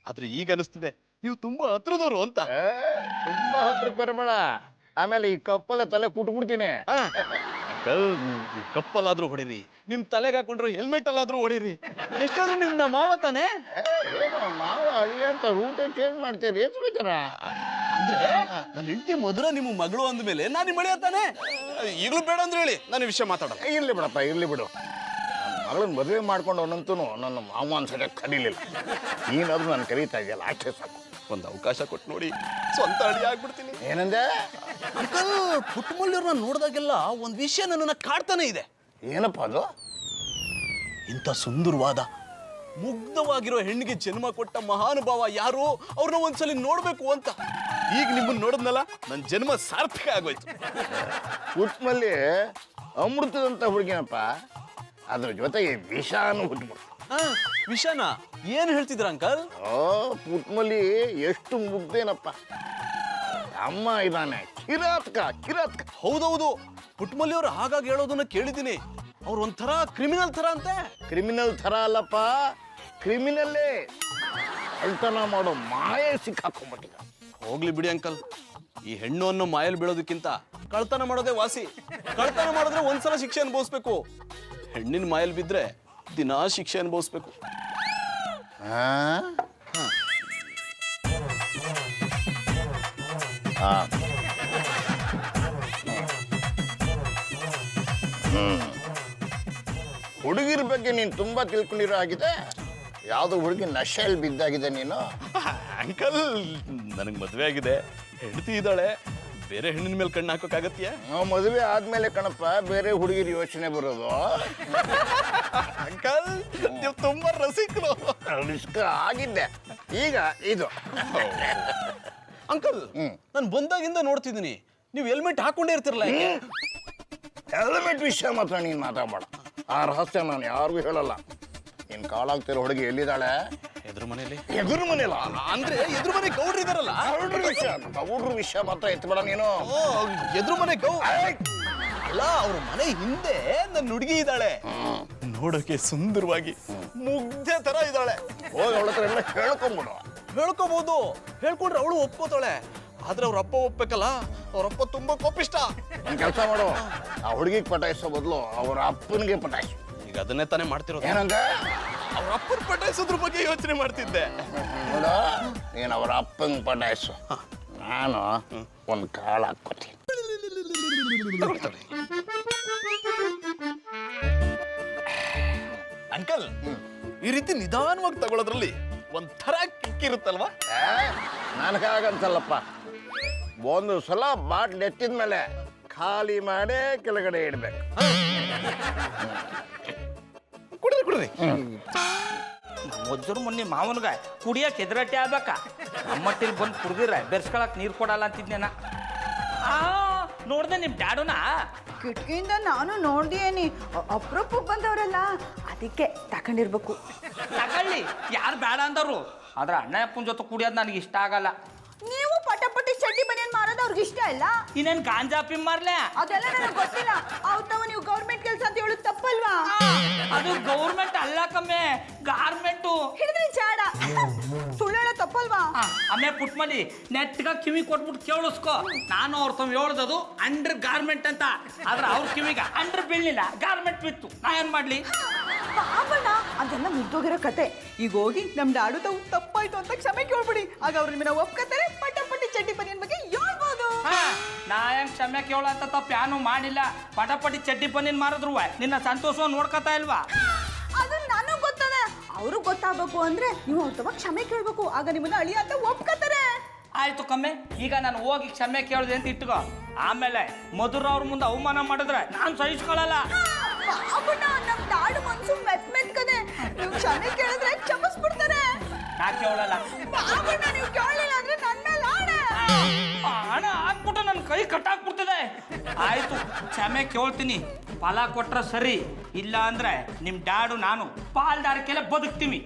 ಆದ್ರೆ ಈಗ ಅನಿಸ್ತಿದೆ ನೀವು ತುಂಬಾ ಹತ್ರದವರು ಅಂತ. ತುಂಬಾ ಹತ್ರ ಬರಬೇಡ, ಆಮೇಲೆ ಈ ಕಪ್ಪಲ್ಲ ತಲೆ ಕುಟ್ಬಿಡ್ತೀನಿ. ಅಂಕಲ್ ಕಪ್ಪಲ್ಲಾದ್ರೂ ಹೊಡಿರಿ, ನಿಮ್ ತಲೆಗೆ ಹಾಕೊಂಡ್ರೆ ಹೆಲ್ಮೆಟ್ ಅಲ್ಲಾದ್ರೂ ಹೊಡಿರಿ, ಎಷ್ಟಾದ್ರೂ ನಿಮ್ನ ಮಾವ ತಾನೆ. ನಾವು ಅಳಿ ಅಂತ ರೂಟೇ ಚೇಂಜ್ ಮಾಡ್ತೀರಿ, ಏನ್ ಸುಳಿತಾರ? ಅಂದ್ರೆ ನನ್ನ ಹೆಂಡತಿ ಮಧುರ ನಿಮ್ಮ ಮಗಳು ಅಂದ್ಮೇಲೆ ನಾನು ನಿಮ್ಮ ಮಳೆ ತಾನೆ. ಈಗಲೂ ಬೇಡ ಅಂದ್ರೆ ಹೇಳಿ, ನಾನು ಈ ವಿಷಯ ಮಾತಾಡಲ್ಲ. ಇರ್ಲಿ ಬಿಡಪ್ಪ, ಇರ್ಲಿ ಬಿಡು. ನನ್ನ ಮಗಳನ್ನ ಮದುವೆ ಮಾಡ್ಕೊಂಡು ಅವನಂತೂ ನನ್ನ ಮಾವ ಅನ್ಸಕ್ಕೆ ಕರೀಲಿಲ್ಲ. ನೀನಾದ್ರೂ ನಾನು ಕರೀತಾ ಇದೆಯಲ್ಲ, ಅಷ್ಟೇ ಸಾಕು. ಒಂದು ಅವಕಾಶ ಕೊಟ್ಟು ನೋಡಿ, ಸ್ವಂತ ಅಡಿ ಆಗ್ಬಿಡ್ತೀನಿ. ಏನಂದೆ? ಅಂಕಲ್ ಪುಟ್ಟಮಲ್ಲಿಯವ್ರನ್ನ ನೋಡಿದಾಗೆಲ್ಲ ಒಂದು ವಿಷಯ ನನ್ನನ್ನು ಕಾಡ್ತಾನೆ ಇದೆ. ಏನಪ್ಪ ಅದು? ಇಂಥ ಸುಂದರವಾದ ಮುಗ್ಧವಾಗಿರೋ ಹೆಣ್ಣಿಗೆ ಜನ್ಮ ಕೊಟ್ಟ ಮಹಾನುಭಾವ ಯಾರು, ಅವ್ರನ್ನ ಒಂದ್ಸಲಿ ನೋಡ್ಬೇಕು ಅಂತ. ಈಗ ನಿಮ್ಮನ್ನ ನೋಡಿದ್ನಲ್ಲ, ನನ್ನ ಜನ್ಮ ಸಾರ್ಥಕ ಆಗೋಯ್ತು. ಪುಟ್ಮಲ್ಲಿ ಅಮೃತದಂತ ಹುಡುಗಿನಪ್ಪ, ಅದ್ರ ಜೊತೆಗೆ ವಿಷಾನು ಹುಟ್ಬಿಡ್ತು. ವಿಷಾನ ಏನ್ ಹೇಳ್ತಿದ್ರ ಅಂಕಲ್? ಓ, ಪುಟ್ಮಲ್ಲಿ ಎಷ್ಟು ಮುಗ್ದೇನಪ್ಪ. ಅಮ್ಮ ಇದ್ದಾನೆ, ಕಿರಾತ್ಕ. ಹೌದೌದು, ಪುಟ್ಟಮಲ್ಲಿಯವ್ರು ಹಾಗಾಗಿ ಹೇಳೋದನ್ನ ಕೇಳಿದ್ದೀನಿ. ಅವ್ರು ಒಂಥರ ಕ್ರಿಮಿನಲ್ ಥರ ಅಂತೆ. ಕ್ರಿಮಿನಲ್ ಥರ ಅಲ್ಲಪ್ಪ, ಕ್ರಿಮಿನಲ್ಲೇ. ಕಳ್ತನ ಮಾಡೋ ಮಾಯೆ ಸಿಕ್ಕಾಕೊಂಡ್ಬಿಟ್ಟಿದ. ಹೋಗ್ಲಿ ಬಿಡಿ ಅಂಕಲ್, ಈ ಹೆಣ್ಣು ಅನ್ನೋ ಮಾಯಲ್ಲಿ ಬೀಳೋದಕ್ಕಿಂತ ಕಳ್ತನ ಮಾಡೋದೇ ವಾಸಿ. ಕಳ್ತನ ಮಾಡಿದ್ರೆ ಒಂದ್ಸಲ ಶಿಕ್ಷೆ ಅನುಭವಿಸ್ಬೇಕು, ಹೆಣ್ಣಿನ ಮಾಯಲ್ಲಿ ಬಿದ್ರೆ ದಿನಾ ಶಿಕ್ಷೆ ಅನುಭವಿಸ್ಬೇಕು. ಹುಡುಗಿರ ಬಗ್ಗೆ ನೀನು ತುಂಬಾ ತಿಳ್ಕೊಂಡಿರೋ ಆಗಿದೆ. ಯಾವ್ದೋ ಹುಡುಗಿ ನಶೆಯಲ್ಲಿ ಬಿದ್ದಾಗಿದೆ ನೀನು. ಅಂಕಲ್ ನನಗೆ ಮದುವೆ ಆಗಿದೆ, ಹೆಂಡತಿ ಇದ್ದಾಳೆ, ಬೇರೆ ಹೆಣ್ಣಿನ ಮೇಲೆ ಕಣ್ಣು ಹಾಕೋಕ್ಕಾಗತ್ತೀಯ? ನಾವು ಮದುವೆ ಆದ್ಮೇಲೆ ಕಣಪ್ಪ ಬೇರೆ ಹುಡುಗಿರ ಯೋಚನೆ ಬರೋದು. ಅಂಕಲ್ ನೀವು ತುಂಬಾ ರಸಿಕರು. ರಿಸ್ಕ್ ಆಗಿದ್ದೆ, ಈಗ ಇದು. ಅಂಕಲ್ ನಾನು ಬಂದಾಗಿಂದ ನೋಡ್ತಿದ್ದೀನಿ, ನೀವು ಹೆಲ್ಮೆಟ್ ಹಾಕೊಂಡೇ ಇರ್ತಿರಲ್ಲ. ಹೆಲ್ಮೆಟ್ ವಿಷಯ ಮಾತ್ರ ನೀನು ಮಾತಾಡಬೇಡ. ಆ ರಹಸ್ಯ ನಾನು ಯಾರಿಗೂ ಹೇಳಲ್ಲ. ನೀನ್ ಕಾಲಾಗ್ತಿರೋ ಹುಡುಗಿ ಎಲ್ಲಿದ್ದಾಳೆ? ಎದುರು ಮನೇಲಿ. ಎದುರು ಮನೆಯಲ್ಲ, ಅಂದ್ರೆ ಎದುರು ಮನೆ ಗೌಡ್ರು ಇದಾರಲ್ಲ, ಗೌಡ್ರ ವಿಷಯ ಮಾತ್ರ ಎತ್ತಬೇಡ ನೀನು. ಎದುರು ಮನೆ ಅಲ್ಲ, ಅವ್ರ ಮನೆ ಹಿಂದೆ ನನ್ನ ಹುಡುಗಿ ಇದ್ದಾಳೆ, ನೋಡೋಕೆ ಸುಂದರವಾಗಿ ಮುಗ್ಧೆ ತರ ಇದ್ದಾಳೆ. ಹೋಗಿ ಅವಳ ಹತ್ರ ಎಲ್ಲ ಹೇಳ್ಕೊಂಬಿಡು. ಹೇಳ್ಕೋಬಹುದು, ಹೇಳ್ಕೊಂಡ್ರೆ ಅವಳು ಒಪ್ಕೋತಾಳೆ. ಆದ್ರೆ ಅವ್ರ ಅಪ್ಪ ಒಪ್ಬೇಕಲ್ಲ, ಅವ್ರಪ್ಪ ತುಂಬಾ ಕೋಪಿಷ್ಟ. ಒಂದು ಕೆಲಸ ಮಾಡು, ಆ ಹುಡುಗಿಗೆ ಪಟಾಯಿಸೋ ಬದಲು ಅವ್ರ ಅಪ್ಪನಿಗೆ ಪಟಾಯಿಸು. ಈಗ ಅದನ್ನೇ ತಾನೇ ಮಾಡ್ತಿರೋದು. ಏನಂದ್ರೆ ಅವ್ರ ಅಪ್ಪನ ಪಟಾಯಿಸೋದ್ರ ಬಗ್ಗೆ ಯೋಚನೆ ಮಾಡ್ತಿದ್ದೆ. ನೋಡ, ನೀನು ಅವ್ರ ಅಪ್ಪಂಗೆ ಪಟಾಯಿಸು, ನಾನು ಒಂದು ಕಾಳು ಹಾಕ್ಕೋತೀನಿ. ಅಂಕಲ್, ಈ ರೀತಿ ನಿಧಾನವಾಗಿ ತಗೊಳ್ಳೋದ್ರಲ್ಲಿ ಒಂಥರ ಕಿಕ್ಕಿರುತ್ತಲ್ವಾ? ನನಗಾಗನ್ಸಲ್ಲಪ್ಪ. ಒಂದು ಸಲ ಬಾಟ್ಲ್ ಎತ್ತಿದ ಮೇಲೆ ಖಾಲಿ ಮಾಡೇ ಕೆಳಗಡೆ ಇಡ್ಬೇಕು. ಕುಡ್ರಿ ಕುಡ್ರಿ. ಮೊಜ್ಜರು ಮೊನ್ನೆ ಮಾವನ್ಗ ಕುಡಿಯಕ್ಕೆ ಎದುರಟ್ಟೆ ಆಗ್ಬೇಕ. ನಮ್ಮಟ್ಟಿಲ್ ಬಂದು ಕುಡ್ದಿರ ಬೆರ್ಸ್ಕೊಳಕ್ ನೀರು ಕೊಡಲ್ಲ ಅಂತಿದ್ನೇನ. ನೋಡ್ದೆ ನಿಮ್ಮ ಡ್ಯಾಡುನ ಕಿಟಕಿಯಿಂದ ನಾನು ನೋಡ್ದೇನಿ, ಅಪ್ರೂಪಕ್ಕೆ ಬಂದವರಲ್ಲ, ಅದಕ್ಕೆ ತಗೊಂಡಿರ್ಬೇಕು. ತಗೊಳ್ಳಿ, ಯಾರು ಬೇಡ ಅಂದರು. ಆದ್ರೆ ಅಣ್ಣಪ್ಪನ ಜೊತೆ ಕುಡಿಯೋದು ನನಗೆ ಇಷ್ಟ ಆಗಲ್ಲ. ನೀವು ಪಟಪಟಿ ಚಡ್ಡಿ ಬನಿಯನ್ ಮಾರೋದು ಅವ್ರಿಗೆ ಇಷ್ಟ ಇಲ್ಲ. ಇನ್ನೇನು ಗಾಂಜಾಪಿ ಮಾರ್ಲೆ? ಅದೆಲ್ಲ ನನಗೆ ಗೊತ್ತಿಲ್ಲ. ಅವತ್ತವ ನೀವು ಗೌರ್ಮೆಂಟ್ ಕೆಲಸ ಅಂತ ಹೇಳೋದು ತಪ್ಪಲ್ವಾ? ಅದು ಗೌರ್ಮೆಂಟ್ ಅಲ್ಲ ಕಮ್ಮೆ, ಗಾರ್ಮೆಂಟು. ಹಿಡಿದ್ರೆ ಚಾಡ, ಸುಳ್ಳು ಹೇಳೋ ತಪ್ಪಲ್ವಾ? ಆಮೇಲೆ ಪುಟ್ಮಲಿ ನೆಟ್ಗ ಕಿವಿ ಕೊಟ್ಬಿಟ್ಟು ಕೇಳಿಸ್ಕೊ. ನಾನು ಅವ್ರ ತಮ್ಮ ಹೇಳ್ದದು ಅಂಡರ್ ಗಾರ್ಮೆಂಟ್ ಅಂತ. ಆದ್ರೆ ಅವ್ರ ಕಿವಿಗೆ ಅಂಡರ್ ಬೀಳಲಿಲ್ಲ, ಗಾರ್ಮೆಂಟ್ ಬಿತ್ತು. ನಾ ಏನ್ ಮಾಡ್ಲಿ? ಪಾಪಣ್ಣ, ಅದೆಲ್ಲ ಮುಗ್ದೋಗಿರೋ ಕತೆ. ಈಗ ಹೋಗಿ ನಮ್ ದಾಡು ತಾವು ತಪ್ಪಾಯ್ತು ಅಂತ ಕ್ಷಮೆ ಕೇಳ್ಬಿಡಿ. ಆಗ ಅವ್ರು ನಿಮ್ಮನ್ನ ಒಪ್ಕೋತಾರೆ, ಪಟಪಟಿ ಚಡ್ಡಿ ಬನಿಯನ್ ಬಗ್ಗೆ ಹೇಳ್ಬೋದು. ನಾ ಹೆಂಗ್ ಕ್ಷಮೆ ಕೇಳೋ ಅಂತ ತಪ್ಪು ಯಾನು ಮಾಡಿಲ್ಲ. ಪಟಪಟಿ ಚಡ್ಡಿ ಬನ್ನಿನ್ ಮಾರಿದ್ರು ನಿನ್ನ ಸಂತೋಷ ನೋಡ್ಕೊತಾ ಇಲ್ವಾ? ಅದು ನನಗೆ ಗೊತ್ತದೆ. ಅವ್ರಿಗೆ ಗೊತ್ತಾಗಬೇಕು ಅಂದ್ರೆ ನೀವು ಅವ್ರ ತಮ್ಮ ಕ್ಷಮೆ ಕೇಳ್ಬೇಕು. ಆಗ ನಿಮ್ಮನ್ನ ಅಳಿಯ ಅಂತ ಒಪ್ಕೋತಾರೆ. ಆಯ್ತು ಕಮ್ಮೆ, ಈಗ ನಾನು ಹೋಗಿ ಕ್ಷಮೆ ಕೇಳಿದೆ ಅಂತ ಇಟ್ಕೋ. ಆಮೇಲೆ ಮಧುರ ಅವ್ರ ಮುಂದೆ ಅವಮಾನ ಮಾಡಿದ್ರೆ ನಾನು ಸಹಿಸ್ಕೊಳ್ಳಲ್ಲ. ಪಾಪಣ್ಣ, ನಮ್ ದಾಡು ಮನ್ಸು ಮೆತ್ಕದೆ. ನೀವು ಕ್ಷಮೆ ಕೇಳಿದ್ರೆ ಕ್ಷಮಿಸ್ಬಿಡ್ತಾರೆ. ನಾ ಕೇಳಲ್ಲ. ಪಾಪಣ್ಣ, ನೀವು ಕೇಳಲಿಲ್ಲ ಅಂದ್ರೆ ನನ್ನ ಮೇಲೆ ಆಣೆ. ಹಣ ಹಾಕ್ಬಿಟ್ಟು ನನ್ನ ಕೈ ಕಟ್ಟಾಕ್ಬಿಡ್ತದೆ. ಆಯ್ತು, ಕ್ಷಮೆ ಕೇಳ್ತೀನಿ. ಫಲ ಕೊಟ್ರ ಸರಿ, ಇಲ್ಲ ಅಂದ್ರೆ ನಿಮ್ ಡ್ಯಾಡು ನಾನು ಪಾಲ್ದಾರಿಕೆಲ್ಲ ಬದುಕ್ತೀವಿ.